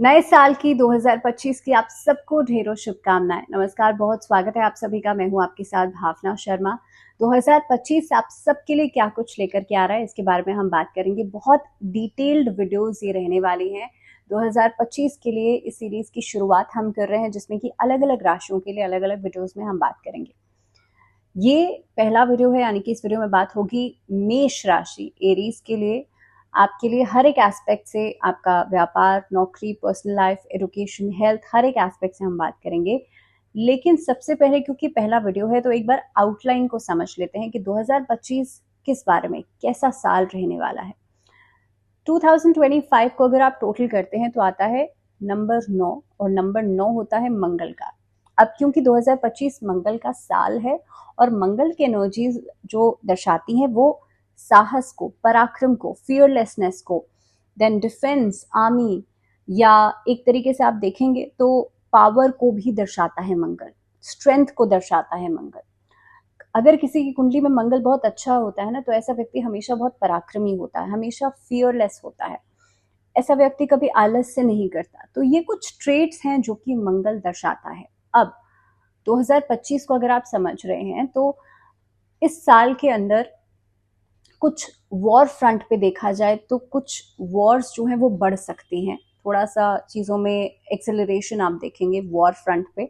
नए साल की 2025 की आप सबको ढेरों शुभकामनाएं। नमस्कार, बहुत स्वागत है आप सभी का। मैं हूं आपके साथ भावना शर्मा। 2025 आप सबके लिए क्या कुछ लेकर के आ रहा है, इसके बारे में हम बात करेंगे। बहुत डिटेल्ड वीडियोस ये रहने वाली हैं 2025 के लिए। इस सीरीज की शुरुआत हम कर रहे हैं, जिसमें कि अलग अलग राशियों के लिए अलग अलग वीडियोस में हम बात करेंगे। ये पहला वीडियो है, यानी कि इस वीडियो में बात होगी मेष राशि एरीज के लिए। आपके लिए हर एक एस्पेक्ट से, आपका व्यापार, नौकरी, पर्सनल लाइफ, एजुकेशन, हेल्थ, हर एक एस्पेक्ट से हम बात करेंगे। लेकिन सबसे पहले, क्योंकि पहला वीडियो है, तो एक बार आउटलाइन को समझ लेते हैं कि 2025 किस बारे में, कैसा साल रहने वाला है। 2025 को अगर आप टोटल करते हैं तो आता है नंबर 9, और नंबर 9 होता है मंगल का। अब क्योंकि 2025 मंगल का साल है और मंगल की एनर्जीज जो दर्शाती हैं वो साहस को, पराक्रम को, फियरलेसनेस को, देन डिफेंस, आर्मी, या एक तरीके से आप देखेंगे तो पावर को भी दर्शाता है मंगल, स्ट्रेंथ को दर्शाता है मंगल। अगर किसी की कुंडली में मंगल बहुत अच्छा होता है ना, तो ऐसा व्यक्ति हमेशा बहुत पराक्रमी होता है, हमेशा फियरलेस होता है। ऐसा व्यक्ति कभी आलस से नहीं करता। तो ये कुछ ट्रेट्स हैं जो कि मंगल दर्शाता है। अब 2025 को अगर आप समझ रहे हैं तो इस साल के अंदर कुछ वॉर फ्रंट पे देखा जाए तो कुछ वॉर्स जो हैं वो बढ़ सकती हैं। थोड़ा सा चीज़ों में एक्सेलरेशन आप देखेंगे वॉर फ्रंट पे।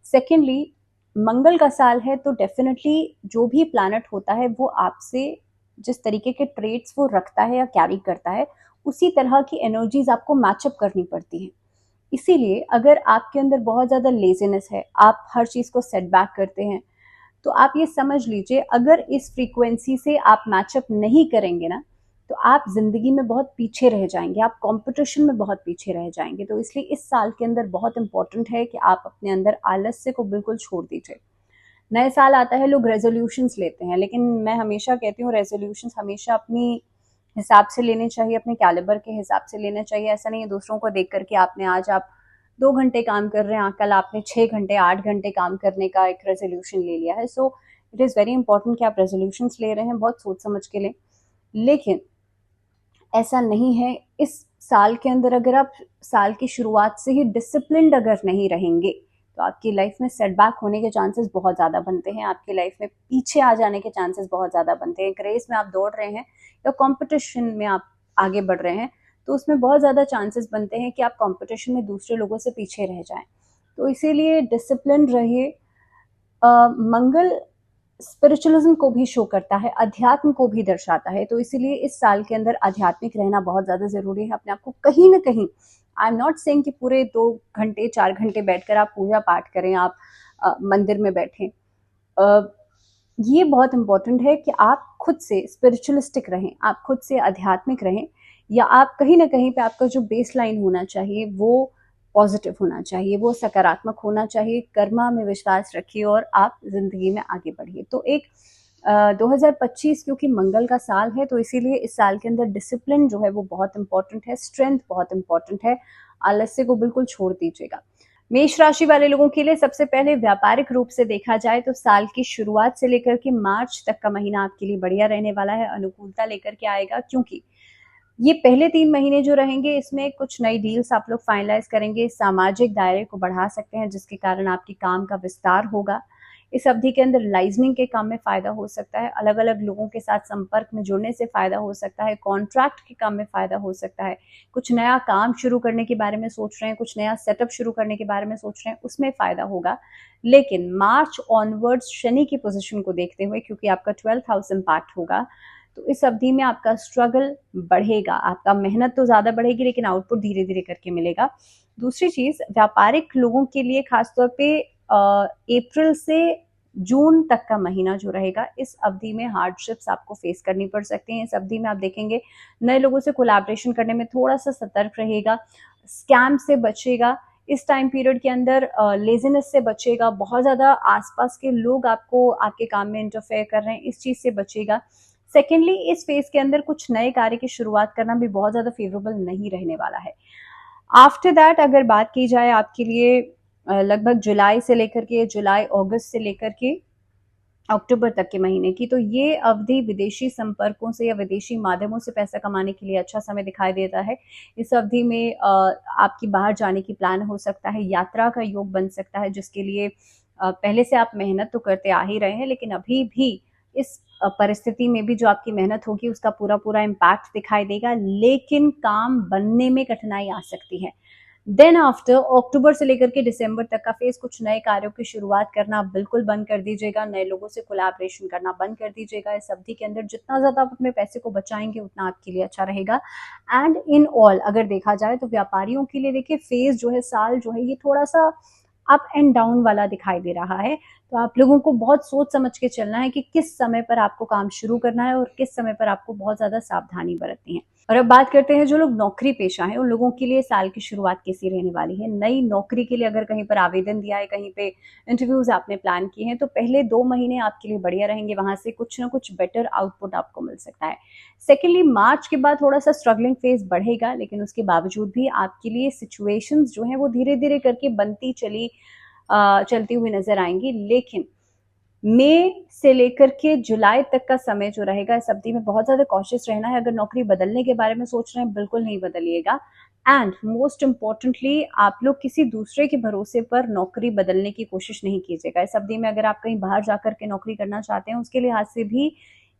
सेकेंडली, मंगल का साल है तो डेफिनेटली जो भी प्लैनेट होता है वो आपसे जिस तरीके के ट्रेट्स वो रखता है या कैरी करता है, उसी तरह की एनर्जीज आपको मैचअप करनी पड़ती हैं। इसीलिए अगर आपके अंदर बहुत ज़्यादा लेजीनेस है, आप हर चीज़ को सेटबैक करते हैं, तो आप ये समझ लीजिए अगर इस फ्रीक्वेंसी से आप मैचअप नहीं करेंगे ना, तो आप जिंदगी में बहुत पीछे रह जाएंगे, आप कंपटीशन में बहुत पीछे रह जाएंगे। तो इसलिए इस साल के अंदर बहुत इंपॉर्टेंट है कि आप अपने अंदर आलस्य को बिल्कुल छोड़ दीजिए। नए साल आता है, लोग रेजोल्यूशंस लेते हैं, लेकिन मैं हमेशा कहती हूँ रेजोल्यूशंस हमेशा अपनी हिसाब से लेने चाहिए, अपने कैलिबर के हिसाब से लेना चाहिए। ऐसा नहीं है दूसरों को देख करके आपने आज आप 2 घंटे काम कर रहे हैं, कल आपने 6 घंटे 8 घंटे काम करने का एक रेजोल्यूशन ले लिया है। So it is very important कि आप रेजोल्यूशंस ले रहे हैं, बहुत सोच समझ के लें। लेकिन ऐसा नहीं है, इस साल के अंदर अगर आप साल की शुरुआत से ही डिसिप्लिन्ड अगर नहीं रहेंगे तो आपकी लाइफ में सेटबैक होने के चांसेस बहुत ज़्यादा बनते हैं, आपकी लाइफ में पीछे आ जाने के चांसेस बहुत ज़्यादा बनते हैं। एक रेस में आप दौड़ रहे हैं या कंपटीशन में आप आगे बढ़ रहे हैं, तो उसमें बहुत ज़्यादा चांसेस बनते हैं कि आप कंपटीशन में दूसरे लोगों से पीछे रह जाएं। तो इसीलिए डिसिप्लिन रहिए। मंगल स्पिरिचुअलिज्म को भी शो करता है, अध्यात्म को भी दर्शाता है। तो इसीलिए इस साल के अंदर आध्यात्मिक रहना बहुत ज़्यादा ज़रूरी है। अपने आप को कहीं ना कहीं, आई एम नॉट सेइंग कि पूरे 2 घंटे 4 घंटे बैठकर आप पूजा पाठ करें, आप मंदिर में बैठें। ये बहुत इंपॉर्टेंट है कि आप खुद से स्पिरिचुअलिस्टिक रहें, आप खुद से आध्यात्मिक रहें, या आप कहीं ना कहीं पे आपका जो बेस लाइन होना चाहिए वो पॉजिटिव होना चाहिए, वो सकारात्मक होना चाहिए। कर्मा में विश्वास रखिए और आप जिंदगी में आगे बढ़िए। तो एक 2025 क्योंकि मंगल का साल है, तो इसीलिए इस साल के अंदर डिसिप्लिन जो है वो बहुत इंपॉर्टेंट है, स्ट्रेंथ बहुत इंपॉर्टेंट है। आलस्य को बिल्कुल छोड़ दीजिएगा। मेष राशि वाले लोगों के लिए सबसे पहले व्यापारिक रूप से देखा जाए तो साल की शुरुआत से लेकर के मार्च तक का महीना आपके लिए बढ़िया रहने वाला है, अनुकूलता लेकर के आएगा। क्योंकि ये पहले 3 महीने जो रहेंगे, इसमें कुछ नई डील्स आप लोग फाइनलाइज करेंगे, सामाजिक दायरे को बढ़ा सकते हैं, जिसके कारण आपकी काम का विस्तार होगा। इस अवधि के अंदर लाइजनिंग के काम में फायदा हो सकता है, अलग अलग लोगों के साथ संपर्क में जुड़ने से फायदा हो सकता है, कॉन्ट्रैक्ट के काम में फायदा हो सकता है, कुछ नया काम शुरू करने के बारे में सोच रहे हैं, कुछ नया सेटअप शुरू करने के बारे में सोच रहे हैं, उसमें फायदा होगा। लेकिन मार्च ऑनवर्ड्स शनि की पोजीशन को देखते हुए, क्योंकि आपका 12th हाउस इम्पैक्ट होगा, तो इस अवधि में आपका स्ट्रगल बढ़ेगा, आपका मेहनत तो ज़्यादा बढ़ेगी लेकिन आउटपुट धीरे धीरे करके मिलेगा। दूसरी चीज़, व्यापारिक लोगों के लिए खासतौर पे अप्रैल से जून तक का महीना जो रहेगा, इस अवधि में हार्डशिप्स आपको फेस करनी पड़ सकती हैं। इस अवधि में आप देखेंगे नए लोगों से कोलैबोरेशन करने में थोड़ा सा सतर्क रहेगा, स्कैम से बचेगा। इस टाइम पीरियड के अंदर लेजीनेस से बचेगा, बहुत ज़्यादा आसपास के लोग आपको आपके काम में इंटरफेयर कर रहे हैं, इस चीज़ से बचेगा। सेकेंडली, इस फेज के अंदर कुछ नए कार्य की शुरुआत करना भी बहुत ज़्यादा फेवरेबल नहीं रहने वाला है। आफ्टर दैट अगर बात की जाए आपके लिए लगभग जुलाई अगस्त से लेकर के अक्टूबर तक के महीने की। तो ये अवधि विदेशी संपर्कों से या विदेशी माध्यमों से पैसा कमाने के लिए अच्छा समय दिखाई देता है। इस अवधि में आपकी बाहर जाने की प्लान हो सकता है, यात्रा का योग बन सकता है, जिसके लिए पहले से आप मेहनत तो करते आ ही रहे हैं, लेकिन अभी भी इस परिस्थिति में भी जो आपकी मेहनत होगी उसका पूरा इम्पैक्ट दिखाई देगा, लेकिन काम बनने में कठिनाई आ सकती है। देन आफ्टर अक्टूबर से लेकर के दिसंबर तक का फेज, कुछ नए कार्यों की शुरुआत करना बिल्कुल बंद कर दीजिएगा, नए लोगों से कोलैबोरेशन करना बंद कर दीजिएगा। इस अवधि के अंदर जितना ज़्यादा आप अपने पैसे को बचाएंगे उतना आपके लिए अच्छा रहेगा। एंड इन ऑल अगर देखा जाए तो व्यापारियों के लिए देखिए फेज जो है, साल जो है, ये थोड़ा सा अप एंड डाउन वाला दिखाई दे रहा है। तो आप लोगों को बहुत सोच समझ के चलना है कि किस समय पर आपको काम शुरू करना है और किस समय पर आपको बहुत ज़्यादा सावधानी बरतनी है। और अब बात करते हैं जो लोग नौकरी पेशा हैं, उन लोगों के लिए साल की शुरुआत कैसी रहने वाली है। नई नौकरी के लिए अगर कहीं पर आवेदन दिया है, कहीं पे इंटरव्यूज आपने प्लान किए हैं, तो पहले 2 महीने आपके लिए बढ़िया रहेंगे, वहां से कुछ ना कुछ बेटर आउटपुट आपको मिल सकता है। सेकेंडली, मार्च के बाद थोड़ा सा स्ट्रगलिंग फेज बढ़ेगा, लेकिन उसके बावजूद भी आपके लिए सिचुएशंस जो है वो धीरे धीरे करके बनती चलती हुई नजर आएंगी। लेकिन मई से लेकर के जुलाई तक का समय जो रहेगा, इस अवधि में बहुत ज्यादा कॉशियस रहना है। अगर नौकरी बदलने के बारे में सोच रहे हैं, बिल्कुल नहीं बदलिएगा। एंड मोस्ट इम्पोर्टेंटली, आप लोग किसी दूसरे के भरोसे पर नौकरी बदलने की कोशिश नहीं कीजिएगा। इस अवधि में अगर आप कहीं बाहर जाकर के नौकरी करना चाहते हैं, उसके लिहाज से भी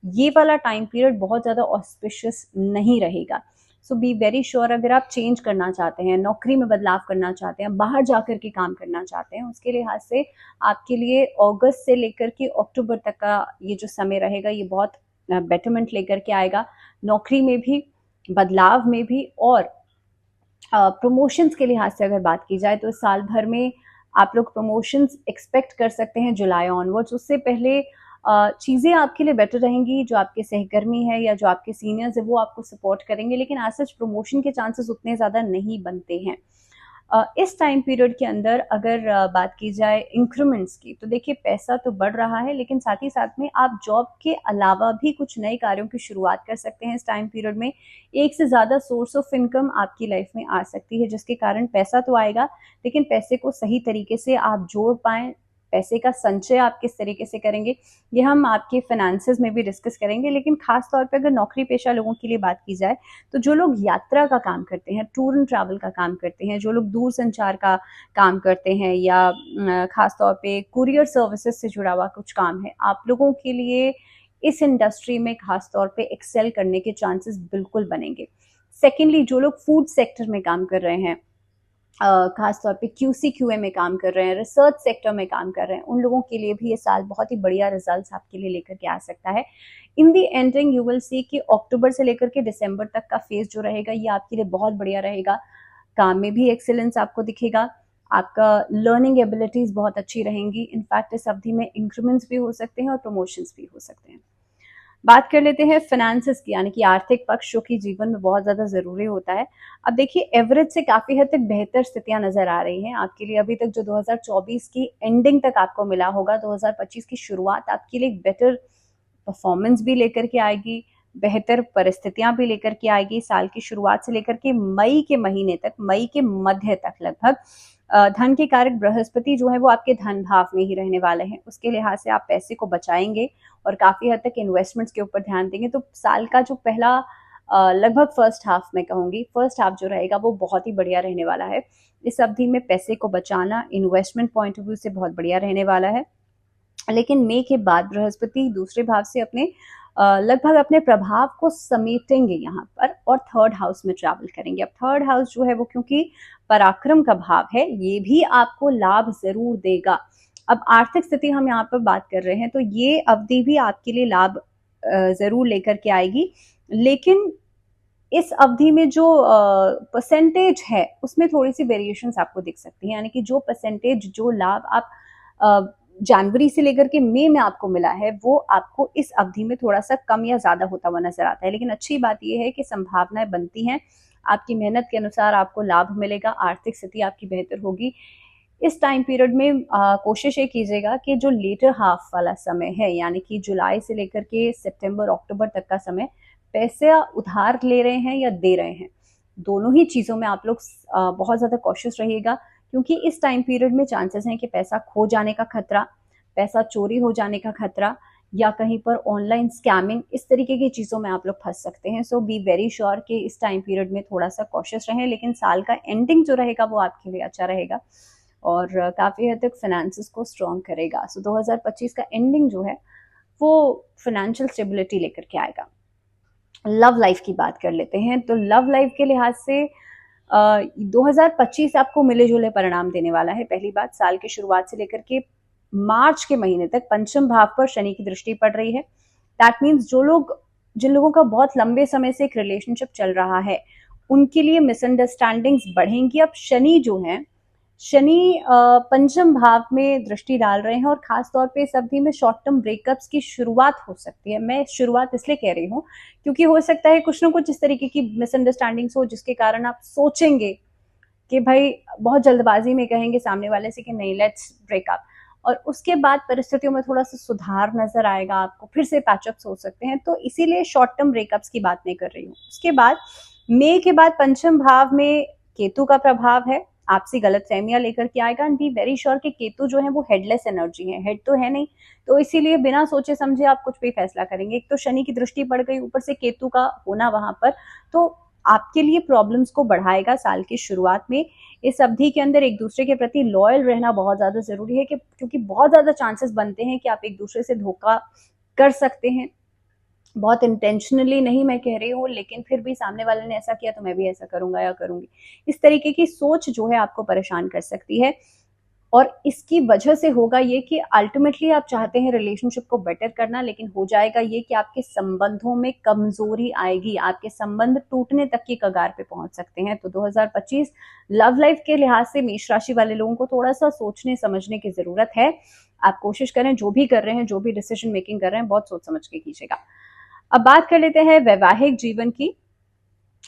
ये वाला टाइम पीरियड बहुत ज्यादा ऑस्पिशियस नहीं रहेगा। सो बी वेरी श्योर, अगर आप चेंज करना चाहते हैं, नौकरी में बदलाव करना चाहते हैं, बाहर जाकर के काम करना चाहते हैं, उसके लिहाज से आपके लिए अगस्त से लेकर के अक्टूबर तक का ये जो समय रहेगा, ये बहुत बेटरमेंट लेकर के आएगा, नौकरी में भी, बदलाव में भी। और प्रमोशंस के लिहाज से अगर बात की जाए तो साल भर में आप लोग प्रमोशंस एक्सपेक्ट कर सकते हैं जुलाई ऑनवर्ड्स। उससे पहले चीज़ें आपके लिए बेटर रहेंगी, जो आपके सहकर्मी है या जो आपके सीनियर्स है वो आपको सपोर्ट करेंगे, लेकिन आज सच प्रमोशन के चांसेस उतने ज़्यादा नहीं बनते हैं। इस टाइम पीरियड के अंदर अगर बात की जाए इंक्रीमेंट्स की, तो देखिए पैसा तो बढ़ रहा है, लेकिन साथ ही साथ में आप जॉब के अलावा भी कुछ नए कार्यों की शुरुआत कर सकते हैं। इस टाइम पीरियड में एक से ज़्यादा सोर्स ऑफ इनकम आपकी लाइफ में आ सकती है, जिसके कारण पैसा तो आएगा, लेकिन पैसे को सही तरीके से आप जोड़ पाएँ, पैसे का संचय आप किस तरीके से करेंगे, ये हम आपके फाइनेंसेस में भी डिस्कस करेंगे। लेकिन खास तौर पे अगर नौकरी पेशा लोगों के लिए बात की जाए, तो जो लोग यात्रा का काम करते हैं, टूर एंड ट्रैवल का काम करते हैं, जो लोग दूर संचार का काम करते हैं, या खास तौर पे कुरियर सर्विसेज से जुड़ा हुआ कुछ काम है, आप लोगों के लिए इस इंडस्ट्री में खास तौर पे एक्सेल करने के चांसेस बिल्कुल बनेंगे। सेकेंडली, जो लोग फूड सेक्टर में काम कर रहे हैं, खास तौर पे क्यूसी क्यूए में काम कर रहे हैं, रिसर्च सेक्टर में काम कर रहे हैं, उन लोगों के लिए भी ये साल बहुत ही बढ़िया रिजल्ट्स आपके लिए लेकर के आ सकता है। In the ending you will see कि अक्टूबर से लेकर के दिसंबर तक का फेज जो रहेगा, ये आपके लिए बहुत बढ़िया रहेगा। काम में भी एक्सेलेंस आपको दिखेगा, आपका लर्निंग एबिलिटीज बहुत अच्छी रहेंगी। इनफैक्ट इस अवधि में इंक्रीमेंट्स भी हो सकते हैं और प्रमोशंस भी हो सकते हैं। बात कर लेते हैं फाइनेंसेस की, यानी कि आर्थिक पक्ष, जो कि जीवन में बहुत ज़्यादा ज़रूरी होता है। अब देखिए, एवरेज से काफ़ी हद तक बेहतर स्थितियां नज़र आ रही हैं आपके लिए। अभी तक जो 2024 की एंडिंग तक आपको मिला होगा, 2025 की शुरुआत आपके लिए एक बेटर परफॉर्मेंस भी लेकर के आएगी, बेहतर परिस्थितियां भी लेकर के आएगी। साल की शुरुआत से लेकर के मई के महीने तक, मई के मध्य तक लगभग, धन के कारक बृहस्पति जो है वो आपके धन भाव में ही रहने वाले हैं। उसके लिहाज से आप पैसे को बचाएंगे और काफी हद तक इन्वेस्टमेंट्स के ऊपर ध्यान देंगे। तो साल का जो पहला लगभग फर्स्ट हाफ में कहूंगी, फर्स्ट हाफ जो रहेगा वो बहुत ही बढ़िया रहने वाला है। इस अवधि में पैसे को बचाना इन्वेस्टमेंट पॉइंट ऑफ व्यू से बहुत बढ़िया रहने वाला है। लेकिन मई के बाद बृहस्पति दूसरे भाव से अपने लगभग अपने प्रभाव को समेटेंगे यहाँ पर, और थर्ड हाउस में ट्रैवल करेंगे। अब थर्ड हाउस जो है वो क्योंकि पराक्रम का भाव है, ये भी आपको लाभ जरूर देगा। अब आर्थिक स्थिति हम यहाँ पर बात कर रहे हैं, तो ये अवधि भी आपके लिए लाभ जरूर लेकर के आएगी, लेकिन इस अवधि में जो परसेंटेज है उसमें थोड़ी सी वेरिएशंस आपको दिख सकती है। यानी कि जो परसेंटेज, जो लाभ आप जनवरी से लेकर के मई में आपको मिला है, वो आपको इस अवधि में थोड़ा सा कम या ज्यादा होता हुआ नजर आता है। लेकिन अच्छी बात यह है कि संभावनाएं बनती हैं, आपकी मेहनत के अनुसार आपको लाभ मिलेगा, आर्थिक स्थिति आपकी बेहतर होगी। इस टाइम पीरियड में कोशिश ये कीजिएगा कि जो लेटर हाफ वाला समय है, यानी कि जुलाई से लेकर के सितंबर अक्टूबर तक का समय, पैसे उधार ले रहे हैं या दे रहे हैं, दोनों ही चीज़ों में आप लोग बहुत ज़्यादा कॉशियस रहिएगा, क्योंकि इस टाइम पीरियड में चांसेस हैं कि पैसा खो जाने का खतरा, पैसा चोरी हो जाने का खतरा, या कहीं पर ऑनलाइन स्कैमिंग, इस तरीके की चीज़ों में आप लोग फंस सकते हैं। सो बी वेरी श्योर कि इस टाइम पीरियड में थोड़ा सा कॉशियस रहें, लेकिन साल का एंडिंग जो रहेगा वो आपके लिए अच्छा रहेगा और काफ़ी हद तक फाइनेंसिस को स्ट्रॉन्ग करेगा। सो 2025 का एंडिंग जो है वो फाइनेंशियल स्टेबिलिटी लेकर के आएगा। लव लाइफ की बात कर लेते हैं। तो लव लाइफ के लिहाज से 2025 आपको मिले जुले परिणाम देने वाला है। पहली बात, साल की शुरुआत से लेकर के मार्च के महीने तक पंचम भाव पर शनि की दृष्टि पड़ रही है। दैट मीन्स जिन लोगों का बहुत लंबे समय से एक रिलेशनशिप चल रहा है, उनके लिए मिसअंडरस्टैंडिंग्स बढ़ेंगी। अब शनि जो है, शनि पंचम भाव में दृष्टि डाल रहे हैं और खास तौर पे इस अवधि में शॉर्ट टर्म ब्रेकअप्स की शुरुआत हो सकती है। मैं शुरुआत इसलिए कह रही हूँ क्योंकि हो सकता है कुछ ना कुछ इस तरीके की मिसअंडरस्टैंडिंग्स हो जिसके कारण आप सोचेंगे कि भाई, बहुत जल्दबाजी में कहेंगे सामने वाले से कि नहीं, लेट्स ब्रेकअप, और उसके बाद परिस्थितियों में थोड़ा सा सुधार नजर आएगा, आपको फिर से पैचअप्स हो सकते हैं। तो इसीलिए शॉर्ट टर्म ब्रेकअप्स की बात नहीं कर रही हूँ। उसके बाद मई के बाद पंचम भाव में केतु का प्रभाव है, आपसी गलतफहमियां लेकर के आएगा। एंड बी वेरी श्योर कि केतु जो है वो हेडलेस एनर्जी है, हेड तो है नहीं, तो इसीलिए बिना सोचे समझे आप कुछ भी फैसला करेंगे। एक तो शनि की दृष्टि पड़ गई, ऊपर से केतु का होना वहां पर, तो आपके लिए प्रॉब्लम्स को बढ़ाएगा साल की शुरुआत में। इस अवधि के अंदर एक दूसरे के प्रति लॉयल रहना बहुत ज्यादा जरूरी है, कि क्योंकि बहुत ज्यादा चांसेस बनते हैं कि आप एक दूसरे से धोखा कर सकते हैं। बहुत इंटेंशनली नहीं मैं कह रही हूँ, लेकिन फिर भी सामने वाले ने ऐसा किया तो मैं भी ऐसा करूंगा या करूंगी, इस तरीके की सोच जो है आपको परेशान कर सकती है। और इसकी वजह से होगा ये कि अल्टीमेटली आप चाहते हैं रिलेशनशिप को बेटर करना, लेकिन हो जाएगा ये कि आपके संबंधों में कमजोरी आएगी, आपके संबंध टूटने तक की कगार पे पहुंच सकते हैं। तो 2025 लव लाइफ के लिहाज से मेष राशि वाले लोगों को थोड़ा सा सोचने समझने की जरूरत है। आप कोशिश करें, जो भी कर रहे हैं, जो भी डिसीजन मेकिंग कर रहे हैं, बहुत सोच समझ के कीजिएगा। अब बात कर लेते हैं वैवाहिक जीवन की।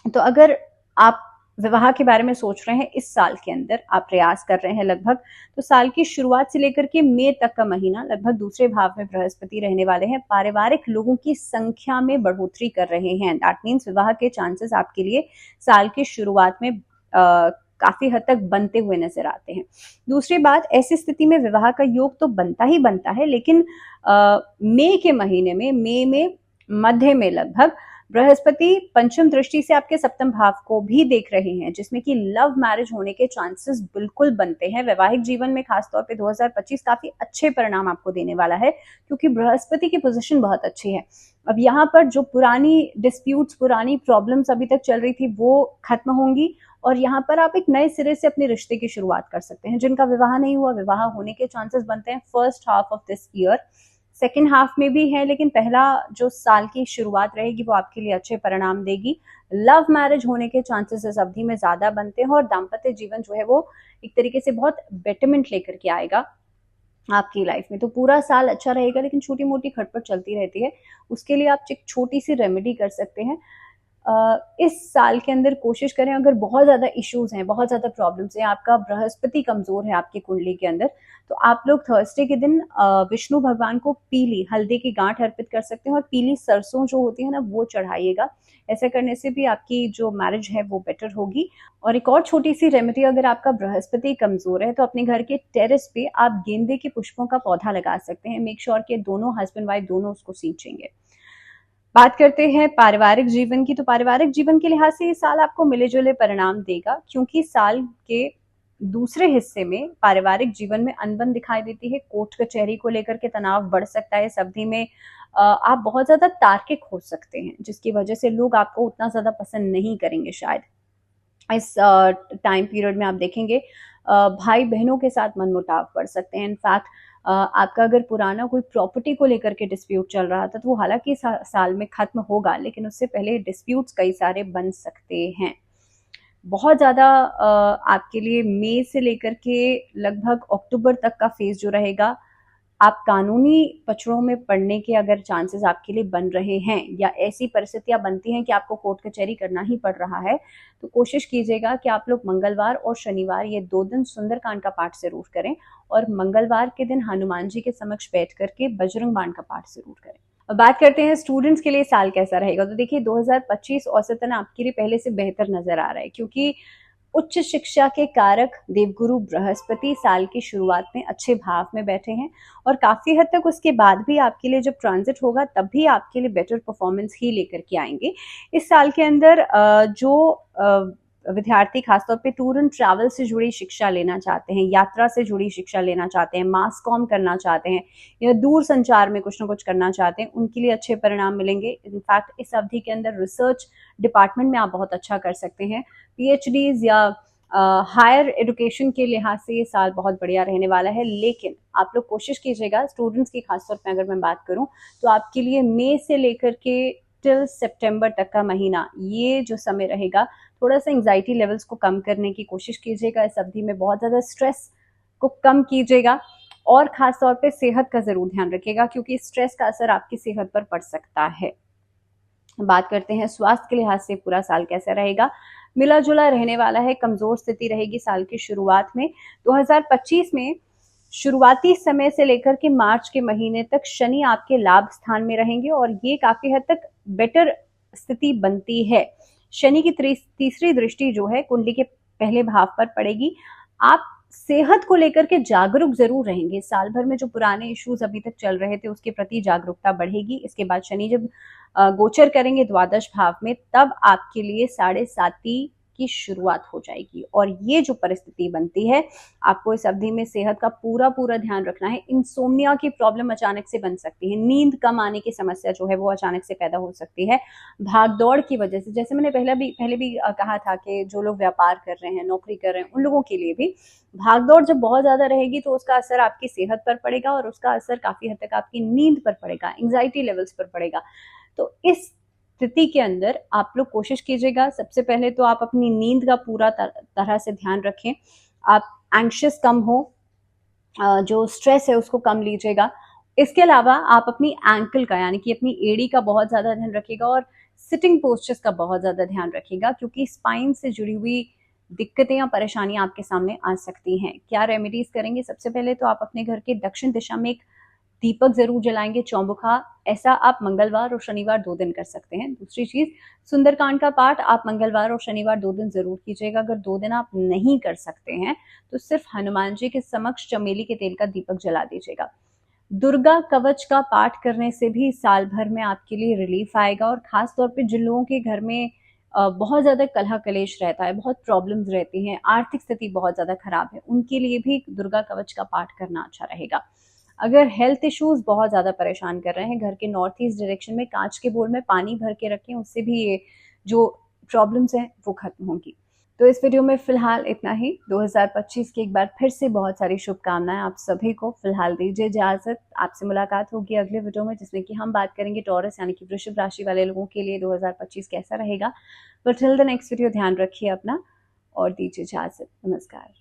तो अगर आप विवाह के बारे में सोच रहे हैं, इस साल के अंदर आप प्रयास कर रहे हैं लगभग, तो साल की शुरुआत से लेकर के मई तक का महीना लगभग दूसरे भाव में बृहस्पति रहने वाले हैं। पारिवारिक लोगों की संख्या में बढ़ोतरी कर रहे हैं। दैट मीन्स विवाह के चांसेस आपके लिए साल की शुरुआत में काफी हद तक बनते हुए नजर आते हैं। दूसरी बात, ऐसी स्थिति में विवाह का योग तो बनता ही बनता है, लेकिन मई के महीने में, मई में मध्य में लगभग बृहस्पति पंचम दृष्टि से आपके सप्तम भाव को भी देख रहे हैं, जिसमें कि लव मैरिज होने के चांसेस बिल्कुल बनते हैं। वैवाहिक जीवन में खासतौर पे 2025 काफी अच्छे परिणाम आपको देने वाला है, क्योंकि बृहस्पति की पोजीशन बहुत अच्छी है। अब यहाँ पर जो पुरानी डिस्प्यूट्स, पुरानी प्रॉब्लम्स अभी तक चल रही थी, वो खत्म होंगी और यहाँ पर आप एक नए सिरे से अपने रिश्ते की शुरुआत कर सकते हैं। जिनका विवाह नहीं हुआ, विवाह होने के चांसेस बनते हैं first half of this year. Second half में भी है, लेकिन पहला जो साल की शुरुआत रहेगी वो आपके लिए अच्छे परिणाम देगी। लव मैरिज होने के चांसेस इस अवधि में ज्यादा बनते हैं और दाम्पत्य जीवन जो है वो एक तरीके से बहुत बेटरमेंट लेकर के आएगा आपकी लाइफ में। तो पूरा साल अच्छा रहेगा, लेकिन छोटी मोटी खटपट चलती रहती है। उसके लिए आप एक छोटी सी रेमेडी कर सकते हैं। इस साल के अंदर कोशिश करें, अगर बहुत ज्यादा इश्यूज हैं, बहुत ज्यादा प्रॉब्लम्स हैं, आपका बृहस्पति कमजोर है आपकी कुंडली के अंदर, तो आप लोग थर्सडे के दिन विष्णु भगवान को पीली हल्दी की गांठ अर्पित कर सकते हैं और पीली सरसों जो होती है ना, वो चढ़ाइएगा। ऐसा करने से भी आपकी जो मैरिज है वो बेटर होगी। और एक और छोटी सी रेमेडी, अगर आपका बृहस्पति कमजोर है तो अपने घर के टेरेस पे आप गेंदे के पुष्पों का पौधा लगा सकते हैं। मेक श्योर कि दोनों हस्बैंड वाइफ दोनों उसको सींचेंगे। बात करते हैं पारिवारिक जीवन की। तो पारिवारिक जीवन के लिहाज से ये साल आपको मिले जुले परिणाम देगा, क्योंकि साल के दूसरे हिस्से में पारिवारिक जीवन में अनबन दिखाई देती है। कोर्ट कचहरी को लेकर के तनाव बढ़ सकता है। इस अवधि में आप बहुत ज्यादा तार्किक हो सकते हैं, जिसकी वजह से लोग आपको उतना ज्यादा पसंद नहीं करेंगे शायद। इस टाइम पीरियड में आप देखेंगे भाई बहनों के साथ मनमुटाव बढ़ सकते हैं। इनफैक्ट आपका अगर पुराना कोई प्रॉपर्टी को लेकर के डिस्प्यूट चल रहा था, तो वो हालांकि साल में खत्म होगा, लेकिन उससे पहले डिस्प्यूट्स कई सारे बन सकते हैं। बहुत ज़्यादा आपके लिए मई से लेकर के लगभग अक्टूबर तक का फेज जो रहेगा, आप कानूनी पचड़ों में पड़ने के अगर चांसेस आपके लिए बन रहे हैं, या ऐसी परिस्थितियां बनती हैं कि आपको कोर्ट कचहरी करना ही पड़ रहा है, तो कोशिश कीजिएगा कि आप लोग मंगलवार और शनिवार ये 2 दिन सुंदरकांड का पाठ जरूर करें, और मंगलवार के दिन हनुमान जी के समक्ष बैठ करके बजरंग बाण का पाठ जरूर करें। अब बात करते हैं स्टूडेंट्स के लिए साल कैसा रहेगा। तो देखिए, 2025 औसतन आपके लिए पहले से बेहतर नजर आ रहा है, क्योंकि उच्च शिक्षा के कारक देवगुरु बृहस्पति साल की शुरुआत में अच्छे भाव में बैठे हैं और काफी हद तक उसके बाद भी आपके लिए जब ट्रांजिट होगा तब भी आपके लिए बेटर परफॉर्मेंस ही लेकर के आएंगे। इस साल के अंदर जो विद्यार्थी खासतौर पे टूर एंड ट्रैवल से जुड़ी शिक्षा लेना चाहते हैं, यात्रा से जुड़ी शिक्षा लेना चाहते हैं, मास कॉम करना चाहते हैं या दूर संचार में कुछ ना कुछ करना चाहते हैं, उनके लिए अच्छे परिणाम मिलेंगे। इनफैक्ट इस अवधि के अंदर रिसर्च डिपार्टमेंट में आप बहुत अच्छा कर सकते हैं। पीएचडीज या हायर एजुकेशन के लिहाज से ये साल बहुत बढ़िया रहने वाला है, लेकिन आप लोग कोशिश कीजिएगा, स्टूडेंट्स की खासतौर पर अगर मैं बात करूं तो आपके लिए मई से लेकर के टिल सितंबर तक का महीना, ये जो समय रहेगा, थोड़ा सा एंजाइटी लेवल्स को कम करने की कोशिश कीजिएगा। इस अवधि में बहुत ज़्यादा स्ट्रेस को कम कीजिएगा और खास तौर पे सेहत का ज़रूर ध्यान रखिएगा क्योंकि स्ट्रेस का असर आपकी सेहत पर पड़ सकता है। बात करते हैं स्वास्थ्य के लिहाज से पूरा साल कैसा रहेगा। मिला जुला रहने वाला है, कमजोर स्थिति रहेगी साल की शुरुआत में। 2025 में शुरुआती समय से लेकर के मार्च के महीने तक शनि आपके लाभ स्थान में रहेंगे और ये काफी हद तक बेटर स्थिति बनती है। शनि की तीसरी दृष्टि जो है कुंडली के पहले भाव पर पड़ेगी। आप सेहत को लेकर के जागरूक जरूर रहेंगे। साल भर में जो पुराने इश्यूज अभी तक चल रहे थे उसके प्रति जागरूकता बढ़ेगी। इसके बाद शनि जब गोचर करेंगे द्वादश भाव में, तब आपके लिए 7.5 की शुरुआत हो जाएगी और ये जो परिस्थिति बनती है, आपको इस अवधि में सेहत का पूरा ध्यान रखना है। इंसोम्निया की प्रॉब्लम अचानक से बन सकती है, नींद कम आने की समस्या जो है वो अचानक से पैदा हो सकती है भागदौड़ की वजह से। जैसे मैंने पहले भी कहा था कि जो लोग व्यापार कर रहे हैं, नौकरी कर रहे हैं, उन लोगों के लिए भी भागदौड़ जब बहुत ज्यादा रहेगी तो उसका असर आपकी सेहत पर पड़ेगा और उसका असर काफी हद तक आपकी नींद पर पड़ेगा, एंग्जाइटी लेवल्स पर पड़ेगा। तो इस स्थिति के अंदर आप लोग कोशिश कीजिएगा, सबसे पहले तो आप अपनी नींद का पूरा तरह से ध्यान रखें। आप एंग्शियस कम हो, जो स्ट्रेस है उसको कम लीजिएगा। इसके अलावा आप अपनी एंकल का यानी कि अपनी एड़ी का बहुत ज्यादा ध्यान रखिएगा और सिटिंग पोस्चर्स का बहुत ज्यादा ध्यान रखिएगा क्योंकि स्पाइन से जुड़ी हुई दिक्कतें या परेशानियां आपके सामने आ सकती हैं। क्या रेमेडीज करेंगे? सबसे पहले तो आप अपने घर के दक्षिण दिशा में एक दीपक जरूर जलाएंगे, चौमुखा। ऐसा आप मंगलवार और शनिवार 2 दिन कर सकते हैं। दूसरी चीज, सुंदरकांड का पाठ आप मंगलवार और शनिवार 2 दिन जरूर कीजिएगा। अगर 2 दिन आप नहीं कर सकते हैं तो सिर्फ हनुमान जी के समक्ष चमेली के तेल का दीपक जला दीजिएगा। दुर्गा कवच का पाठ करने से भी साल भर में आपके लिए रिलीफ आएगा और खास तौर पे जिन लोगों के घर में बहुत ज्यादा कलह कलेश रहता है, बहुत प्रॉब्लम्स रहती हैं, आर्थिक स्थिति बहुत ज्यादा खराब है, उनके लिए भी दुर्गा कवच का पाठ करना अच्छा रहेगा। अगर हेल्थ इश्यूज बहुत ज्यादा परेशान कर रहे हैं, घर के नॉर्थ ईस्ट डायरेक्शन में कांच के बोल में पानी भर के रखें, उससे भी ये जो प्रॉब्लम्स हैं वो खत्म होंगी। तो इस वीडियो में फिलहाल इतना ही। 2025 की एक बार फिर से बहुत सारी शुभकामनाएं आप सभी को। फिलहाल दीजिए इजाजत, आपसे मुलाकात होगी अगले वीडियो में जिसमें कि हम बात करेंगे टॉरस यानी कि वृषभ राशि वाले लोगों के लिए 2025 कैसा रहेगा। But till the next video ध्यान रखिए अपना और दीजिए इजाजत। नमस्कार।